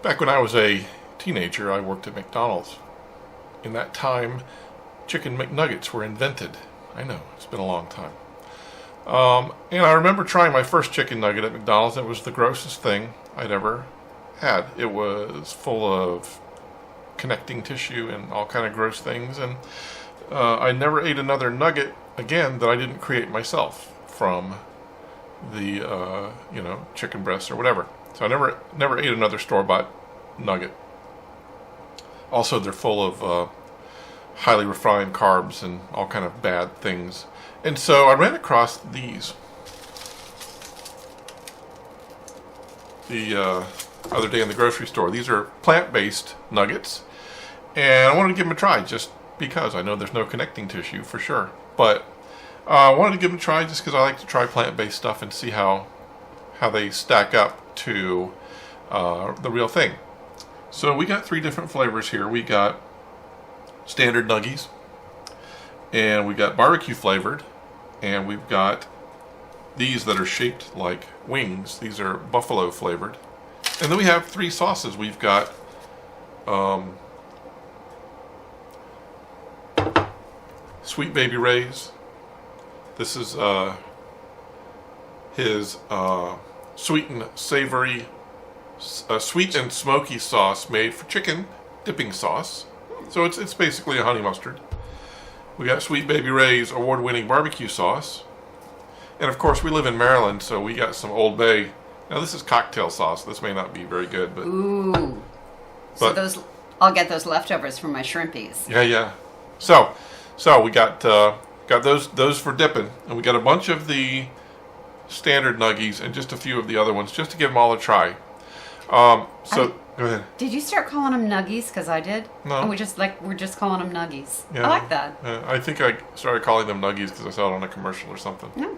Back when I was a teenager, I worked at McDonald's. In that time, chicken McNuggets were invented. I know, it's been a long time. And I remember trying my first chicken nugget at McDonald's. It was the grossest thing I'd ever had. It was full of connecting tissue and all kind of gross things. And I never ate another nugget again that I didn't create myself from the chicken breast or whatever. So I never ate another store-bought nugget. Also, they're full of highly refined carbs and all kind of bad things. And so I ran across these the other day in the grocery store. These are plant-based nuggets, and I wanted to give them a try just because I know there's no connecting tissue for sure. But I wanted to give them a try just because I like to try plant-based stuff and see how they stack up to the real thing. So we got 3 different flavors here. We got standard nuggies, and we got barbecue flavored, and we've got these that are shaped like wings. These are buffalo flavored. And then we have 3 sauces. We've got Sweet Baby Ray's. This is his sweet and savory, sweet and smoky sauce made for chicken dipping sauce. So it's basically a honey mustard. We got Sweet Baby Ray's award-winning barbecue sauce. And of course we live in Maryland, so we got some Old Bay. Now this is cocktail sauce. This may not be very good, but... Ooh. So those, I'll get those leftovers from my shrimpies. Yeah. So we got those for dipping, and we got a bunch of the standard nuggies and just a few of the other ones, just to give them all a try. Go ahead. Did you start calling them nuggies? Because I did. No. And we're just calling them nuggies. Yeah. I like that. I think I started calling them nuggies because I saw it on a commercial or something. No.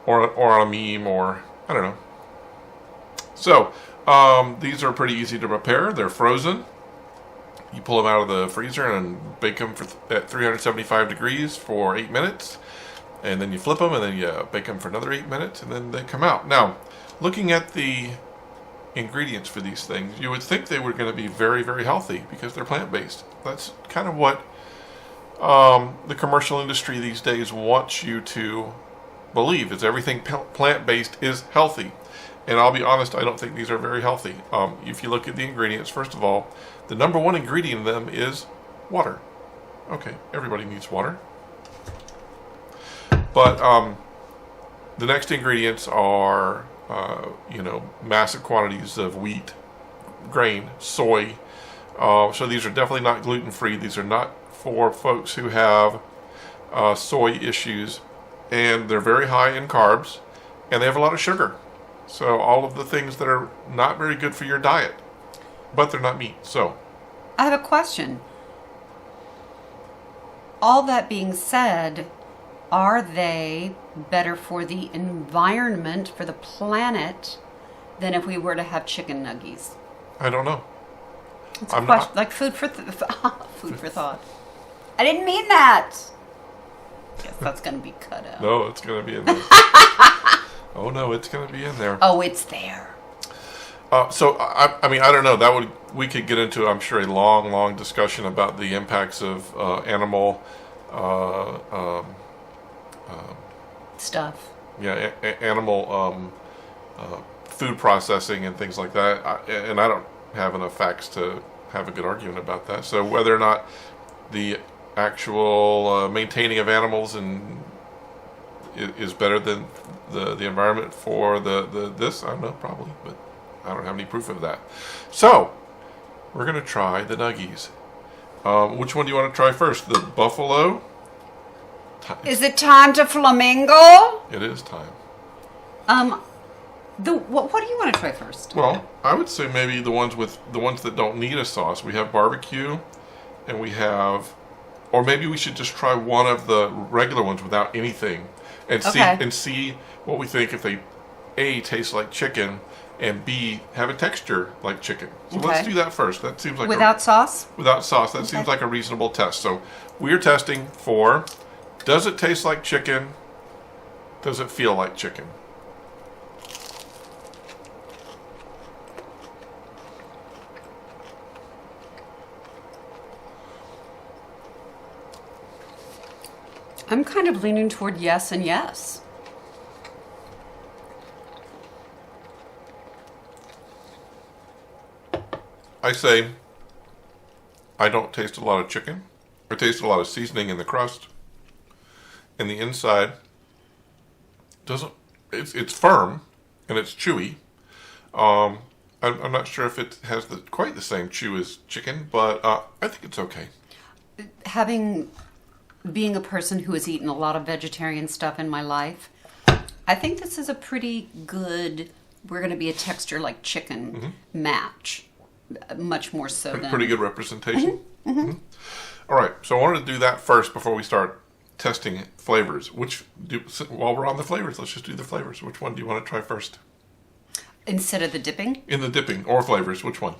Or on a meme, or I don't know. So these are pretty easy to prepare. They're frozen. You pull them out of the freezer and bake them at 375 degrees for 8 minutes. And then you flip them, and then you bake them for another 8 minutes, and then they come out. Now, looking at the ingredients for these things, you would think they were going to be very, very healthy because they're plant-based. That's kind of what the commercial industry these days wants you to believe, is everything plant-based is healthy. And I'll be honest, I don't think these are very healthy. If you look at the ingredients, first of all, the number one ingredient in them is water. Okay, everybody needs water. But the next ingredients are, massive quantities of wheat, grain, soy. So these are definitely not gluten-free. These are not for folks who have soy issues. And they're very high in carbs, and they have a lot of sugar. So all of the things that are not very good for your diet, but they're not meat. So I have a question. All that being said, are they better for the environment, for the planet, than if we were to have chicken nuggies? I don't know. It's a question, like food for thought. I didn't mean that. Yes, that's going to be cut out. No, it's going to be in there. Oh no, it's going to be in there. Oh, it's there. So I mean, I don't know. We could get into, I'm sure, a long discussion about the impacts of animal stuff. Yeah, animal food processing and things like that. And I don't have enough facts to have a good argument about that. So whether or not the actual maintaining of animals and is better than the environment for this, I don't know, probably, but I don't have any proof of that. So we're gonna try the nuggies. Which one do you want to try first? The buffalo? Is it time to flamingo? It is time. What do you want to try first? Well, I would say maybe the ones that don't need a sauce. We have barbecue, and we have, or maybe we should just try one of the regular ones without anything, and see what we think if they A, taste like chicken, and B, have a texture like chicken. So let's do that first. That seems like without sauce. Without sauce, that seems like a reasonable test. So we are testing for: does it taste like chicken? Does it feel like chicken? I'm kind of leaning toward yes and yes. I say I don't taste a lot of chicken. I taste a lot of seasoning in the crust. And the inside doesn't, it's firm and it's chewy. I'm not sure if it has quite the same chew as chicken, but I think it's okay. Being a person who has eaten a lot of vegetarian stuff in my life, I think this is a pretty good, we're going to be a texture like chicken match. Much more so than... Pretty good representation. All right, so I wanted to do that first before we start testing flavors. While we're on the flavors, let's just do the flavors. Which one do you want to try first? Instead of the dipping? In the dipping or flavors, which one?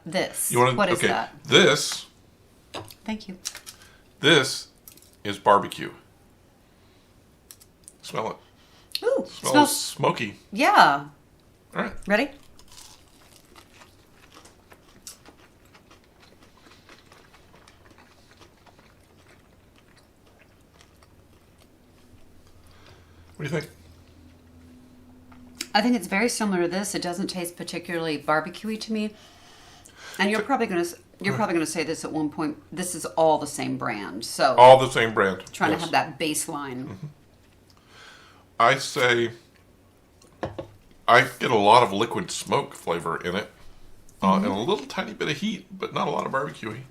This. What is that? This. Thank you. This is barbecue. Smell it. Ooh, Smells smoky. Yeah. All right. Ready? What do you think? I think it's very similar to this. It doesn't taste particularly barbecuey to me. And you're probably going to say this at one point. This is all the same brand. So all the same brand. Trying to have that baseline. I say I get a lot of liquid smoke flavor in it, and a little tiny bit of heat, but not a lot of barbecuey.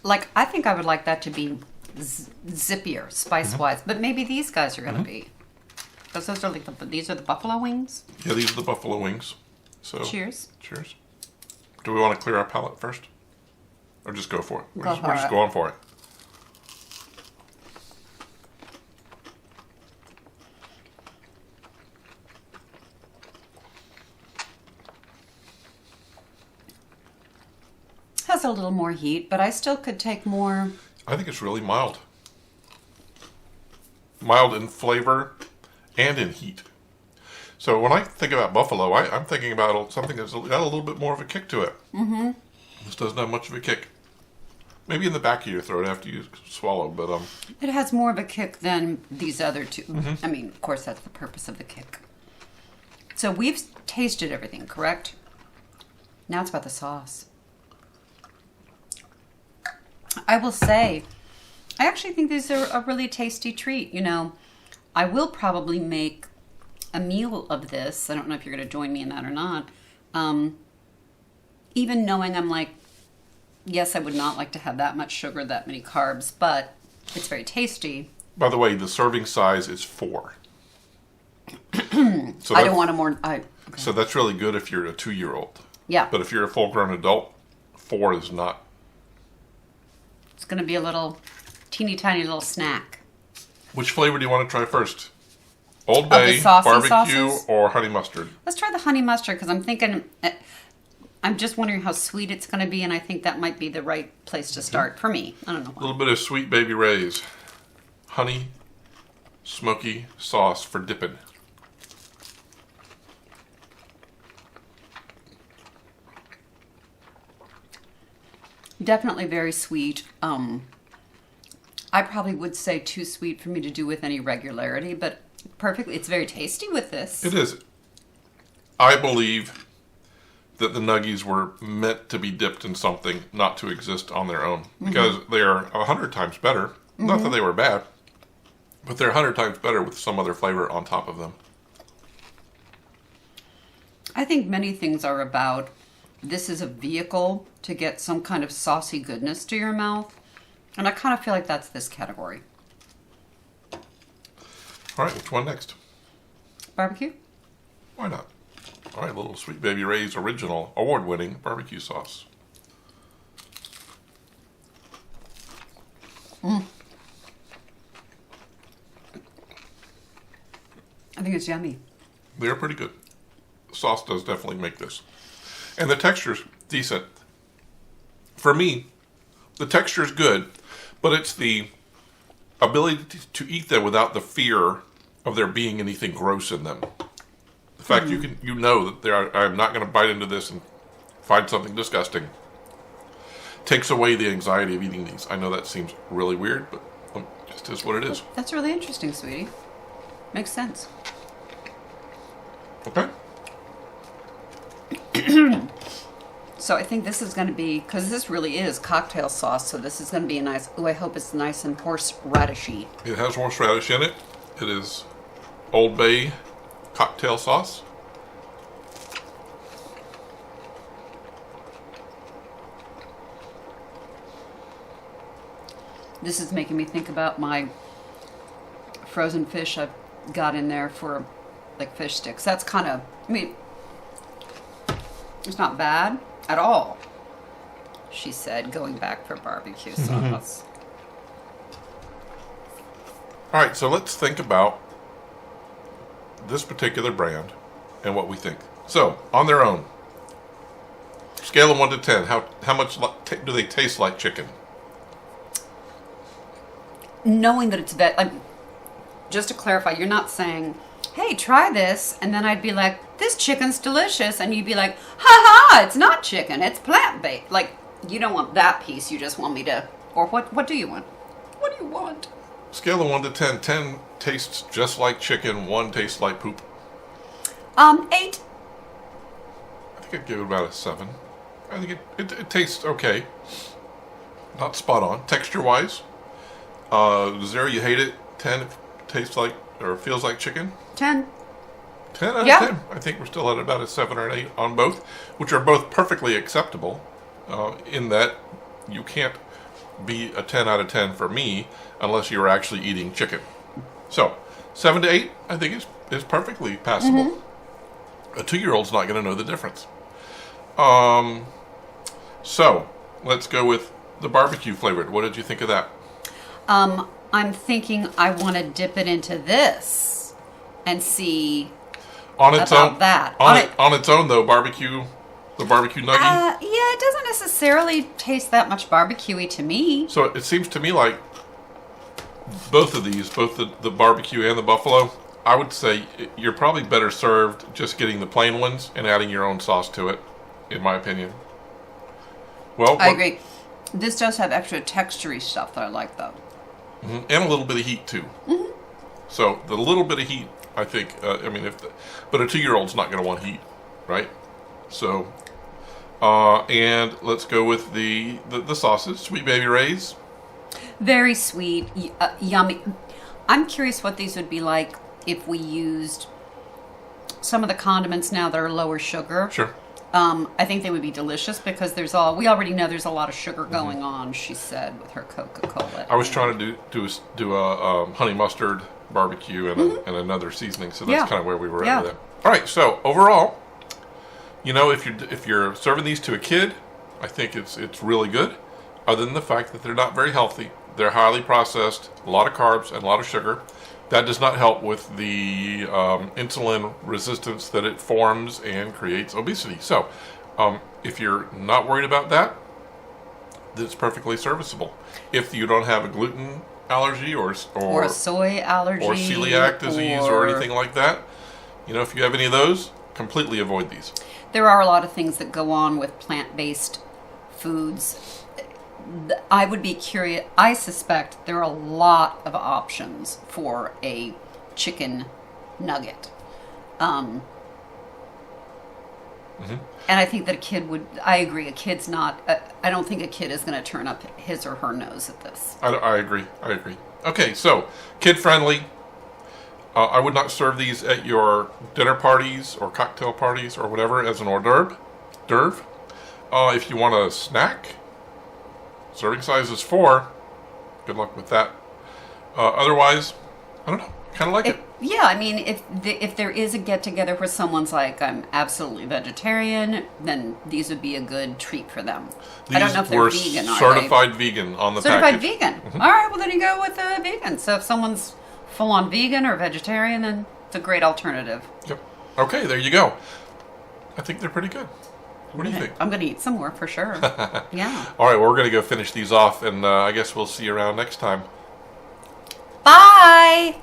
Like, I think I would like that to be zippier, spice-wise, but maybe these guys are going to be. Because those are like these are the buffalo wings. Yeah, these are the buffalo wings. So cheers. Cheers. Do we want to clear our palate first, or just go for it? We're Go just going for it. Has a little more heat, but I still could take more. I think it's really mild. Mild in flavor and in heat. So when I think about buffalo, I'm thinking about something that's got a little bit more of a kick to it. This doesn't have much of a kick. Maybe in the back of your throat after you swallow, but It has more of a kick than these other two. I mean, of course, that's the purpose of the kick. So we've tasted everything, correct? Now it's about the sauce. I will say, I actually think these are a really tasty treat. You know, I will probably make a meal of this. I don't know if you're going to join me in that or not. Even knowing I'm like, yes, I would not like to have that much sugar, that many carbs, but it's very tasty. by the way, the serving size is 4. So I don't want a more... Okay. So that's really good if you're a 2-year-old. Yeah. But if you're a full-grown adult, 4 is not. It's going to be a little teeny tiny little snack. Which flavor do you want to try first? Old Bay, barbecue, sauces? Or honey mustard? Let's try the honey mustard because I'm thinking... I'm just wondering how sweet it's going to be, and I think that might be the right place to start for me. I don't know why. A little bit of Sweet Baby Ray's. Honey, smoky sauce for dipping. Definitely very sweet. I probably would say too sweet for me to do with any regularity, but perfectly. It's very tasty with this. It is. I believe that the Nuggies were meant to be dipped in something, not to exist on their own. Because they are 100 times better. Not that they were bad, but they're 100 times better with some other flavor on top of them. I think many things are about, this is a vehicle to get some kind of saucy goodness to your mouth. And I kind of feel like that's this category. All right, which one next? Barbecue? Why not? All right, little Sweet Baby Ray's original award-winning barbecue sauce. I think it's yummy. They're pretty good. The sauce does definitely make this. And the texture's decent. For me, the texture's good, but it's the ability to eat them without the fear of there being anything gross in them. The fact you know that I'm not going to bite into this and find something disgusting takes away the anxiety of eating these. I know that seems really weird, but It's just what it is. That's really interesting, sweetie. Makes sense. Okay. So I think this is going to be, because this really is cocktail sauce, so this is going to be a nice, I hope it's nice and horseradishy. It has horseradish in it. It is Old Bay cocktail sauce. This is making me think about my frozen fish I've got in there for like fish sticks. That's kind of, I mean, it's not bad at all, she said, going back for barbecue sauce. All right, so let's think about this particular brand and what we think. So, on their own, scale of 1 to 10, how much do they taste like chicken? Knowing that it's just to clarify, you're not saying, hey, try this, and then I'd be like, this chicken's delicious, and you'd be like, ha ha, it's not chicken, it's plant-based. Like, you don't want that piece, you just want me to, or what do you want? What do you want? Scale of 1 to 10, 10 tastes just like chicken, 1 tastes like poop. 8. I think I'd give it about a 7. I think it tastes okay. Not spot on. Texture-wise, 0, you hate it. 10, it tastes like, or feels like chicken. 10. 10 out of Yeah. 10. I think we're still at about a 7 or an 8 on both, which are both perfectly acceptable in that you can't be a 10 out of 10 for me unless you're actually eating chicken. So, 7 to 8, I think is perfectly passable. A 2-year-old's not going to know the difference. So, let's go with the barbecue flavored. What did you think of that? I'm thinking I want to dip it into this and see On its about own, that. on its own though, the barbecue nugget. Yeah, it doesn't necessarily taste that much barbecue-y to me. So it seems to me like both of these, both the barbecue and the buffalo, I would say you're probably better served just getting the plain ones and adding your own sauce to it, in my opinion. Well, I agree. This does have extra textury stuff that I like, though. And a little bit of heat too. So the little bit of heat, I think. I mean, but a 2-year-old's not going to want heat, right? So, and let's go with the sauces. Sweet Baby Ray's. Very sweet, yummy. I'm curious what these would be like if we used some of the condiments now that are lower sugar. Sure. I think they would be delicious because we already know there's a lot of sugar going on, she said, with her Coca-Cola. I was trying to do a honey mustard barbecue and another seasoning, so that's kind of where we were at with it. All right, so overall, you know, if you're serving these to a kid, I think it's really good. Other than the fact that they're not very healthy, they're highly processed, a lot of carbs and a lot of sugar. That does not help with the insulin resistance that it forms and creates obesity. So, if you're not worried about that, it's perfectly serviceable. If you don't have a gluten allergy or a soy allergy or celiac disease or anything like that, you know, if you have any of those, completely avoid these. There are a lot of things that go on with plant-based foods. I would be curious. I suspect there are a lot of options for a chicken nugget. And I think that a kid would, I agree, a kid's not, I don't think a kid is going to turn up his or her nose at this. I agree. Okay, so, kid-friendly. I would not serve these at your dinner parties or cocktail parties or whatever as an hors d'oeuvre. If you want a snack, serving size is 4. Good luck with that. Otherwise, I don't know. Kind of like it. Yeah, I mean, if there is a get-together where someone's like, I'm absolutely vegetarian, then these would be a good treat for them. These I don't know if they're were vegan, are certified vegan on the certified package. vegan. All right, well, then you go with vegan. So if someone's full-on vegan or vegetarian, then it's a great alternative. Yep. Okay, there you go. I think they're pretty good. What do you think? I'm going to eat some more for sure. Yeah. All right, well, we're going to go finish these off, and I guess we'll see you around next time. Bye!